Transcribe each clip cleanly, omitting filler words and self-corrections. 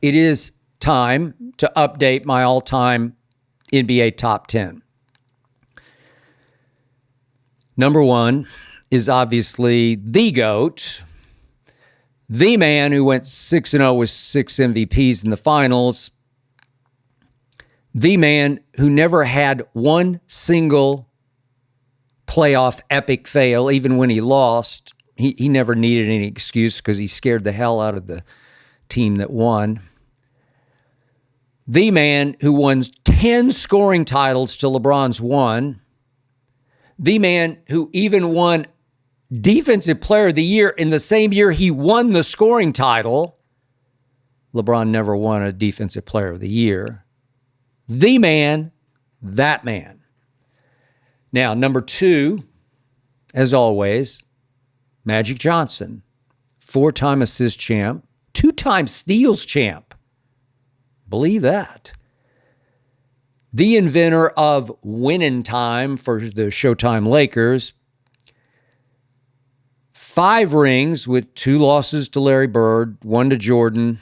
It is time to update my all-time NBA top 10. Number one is obviously the GOAT, the man who went 6-0 with 6 MVPs in the finals, the man who never had one single playoff epic fail, even when he lost. He never needed any excuse because he scared the hell out of the team that won. The man who won 10 scoring titles to LeBron's 1. The man who even won Defensive Player of the Year in the same year he won the scoring title. LeBron never won a Defensive Player of the Year. The man, that man. Now, number two, as always, Magic Johnson, 4-time assist champ, 2-time steals champ. Believe that. The inventor of winning time for the Showtime Lakers. 5 rings with 2 losses to Larry Bird, 1 to Jordan,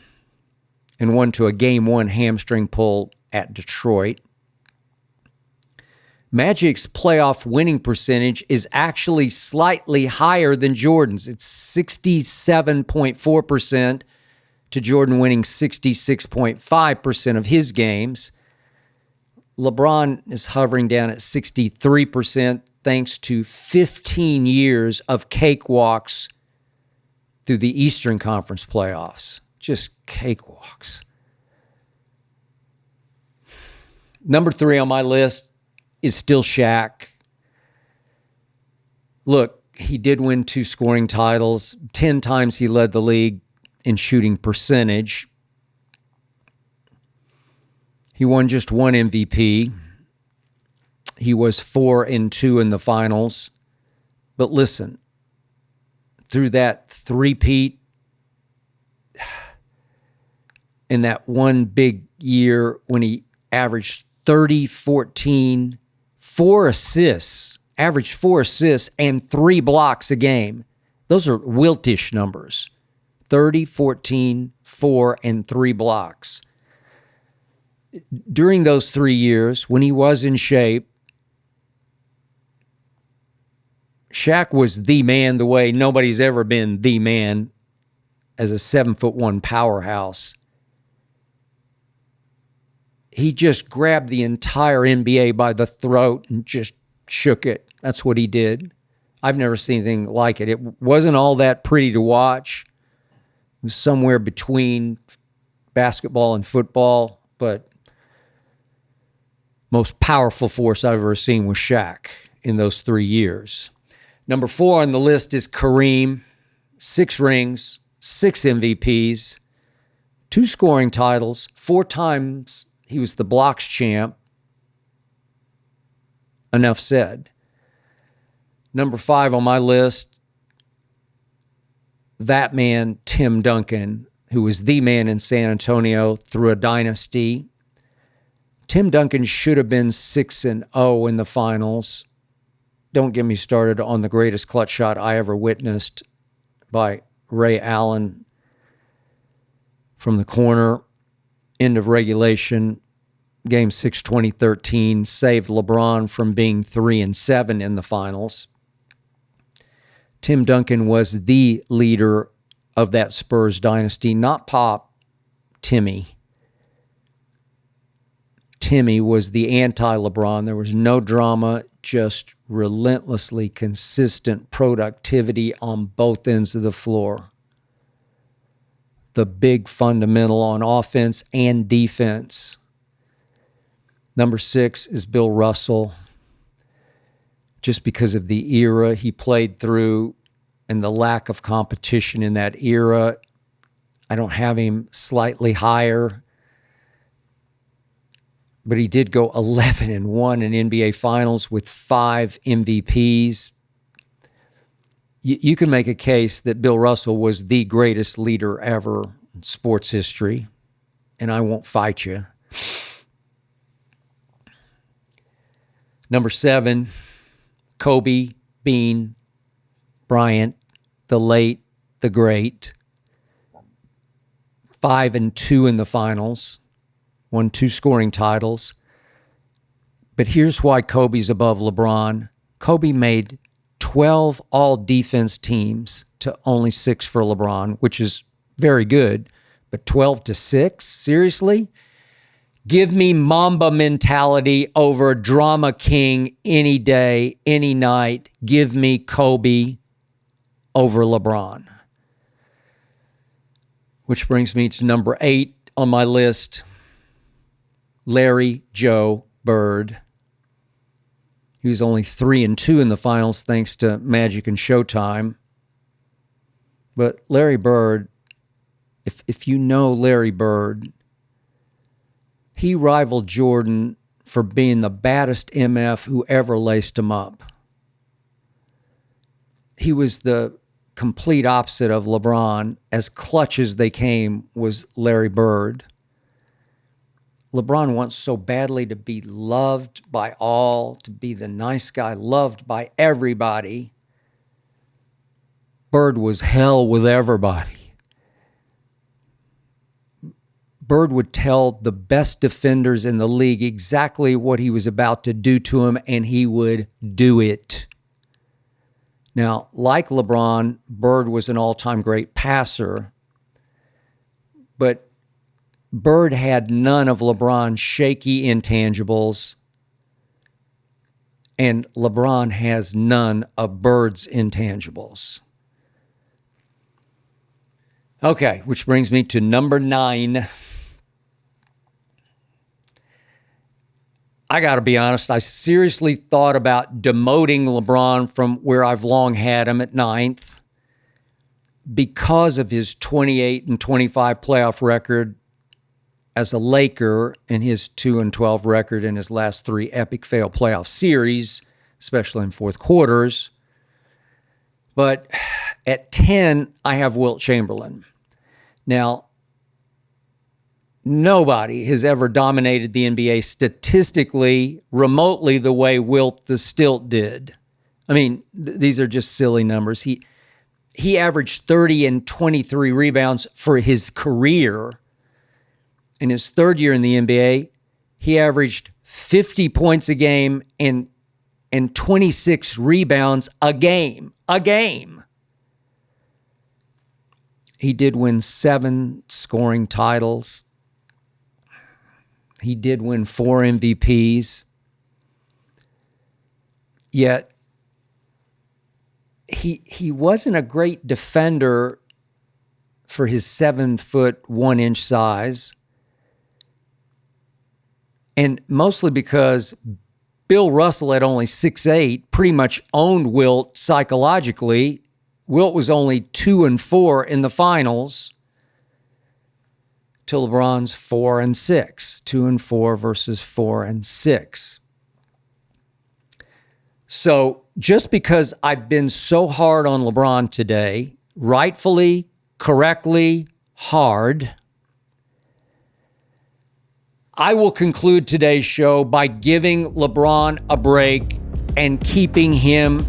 and 1 to a Game 1 hamstring pull at Detroit. Magic's playoff winning percentage is actually slightly higher than Jordan's. It's 67.4% to Jordan winning 66.5% of his games. LeBron is hovering down at 63% thanks to 15 years of cakewalks through the Eastern Conference playoffs. Just cakewalks. Number 3 on my list is still Shaq. Look, he did win 2 scoring titles. 10 times he led the league in shooting percentage. He won just 1 MVP. He was 4-2 in the finals. But listen, through that three-peat, in that one big year when he averaged 30, 14, 4 assists, averaged 4 assists and 3 blocks a game. Those are Wiltish numbers. 30, 14, 4, and 3 blocks. During those 3 years, when he was in shape, Shaq was the man the way nobody's ever been the man as a 7'1" powerhouse. He just grabbed the entire NBA by the throat and just shook it. That's what he did. I've never seen anything like it. It wasn't all that pretty to watch. It was somewhere between basketball and football, but most powerful force I've ever seen was Shaq in those 3 years. Number 4 on the list is Kareem. 6 rings, 6 MVPs, 2 scoring titles, 4 times he was the blocks champ. Enough said. Number 5 on my list, that man, Tim Duncan, who was the man in San Antonio through a dynasty. Tim Duncan should have been 6-0 in the finals. Don't get me started on the greatest clutch shot I ever witnessed by Ray Allen from the corner. End of regulation. Game 6, 2013, saved LeBron from being 3-7 in the finals. Tim Duncan was the leader of that Spurs dynasty, not Pop, Timmy. Timmy was the anti-LeBron. There was no drama, just relentlessly consistent productivity on both ends of the floor. The big fundamental on offense and defense. Number 6 is Bill Russell. Just because of the era he played through and the lack of competition in that era, I don't have him slightly higher. But he did go 11-1 in NBA Finals with 5 MVPs. You can make a case that Bill Russell was the greatest leader ever in sports history, and I won't fight you. Number 7, Kobe Bean Bryant, the late, the great. 5-2 in the finals, won 2 scoring titles. But here's why Kobe's above LeBron. Kobe made 12 all-defense teams to only 6 for LeBron, which is very good. But 12-6? Seriously? Give me Mamba mentality over Drama King any day, any night. Give me Kobe over LeBron. Which brings me to number 8 on my list, Larry Joe Bird. He was only 3-2 in the finals thanks to Magic and Showtime. But Larry Bird, if you know Larry Bird, he rivaled Jordan for being the baddest MF who ever laced him up. He was the complete opposite of LeBron. As clutch as they came was Larry Bird. LeBron wants so badly to be loved by all, to be the nice guy, loved by everybody. Bird was hell with everybody. Bird would tell the best defenders in the league exactly what he was about to do to him, and he would do it. Now, like LeBron, Bird was an all-time great passer, but Bird had none of LeBron's shaky intangibles, and LeBron has none of Bird's intangibles. Okay, which brings me to number 9. I got to be honest, I seriously thought about demoting LeBron from where I've long had him at 9th because of his 28-25 playoff record as a Laker and his 2-12 record in his last 3 epic fail playoff series, especially in fourth quarters. But at 10, I have Wilt Chamberlain. Now, nobody has ever dominated the NBA statistically, remotely the way Wilt the Stilt did. I mean, these are just silly numbers. He averaged 30 and 23 rebounds for his career. In his third year in the NBA, he averaged 50 points a game and 26 rebounds a game. He did win 7 scoring titles. He did win 4 MVPs. Yet, he wasn't a great defender for his 7'1" size. And mostly because Bill Russell at only 6'8" pretty much owned Wilt psychologically. Wilt was only 2-4 in the finals till LeBron's 4-6. 2-4 versus 4-6. So just because I've been so hard on LeBron today, rightfully, correctly, hard, I will conclude today's show by giving LeBron a break and keeping him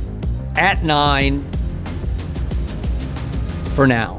at 9 for now.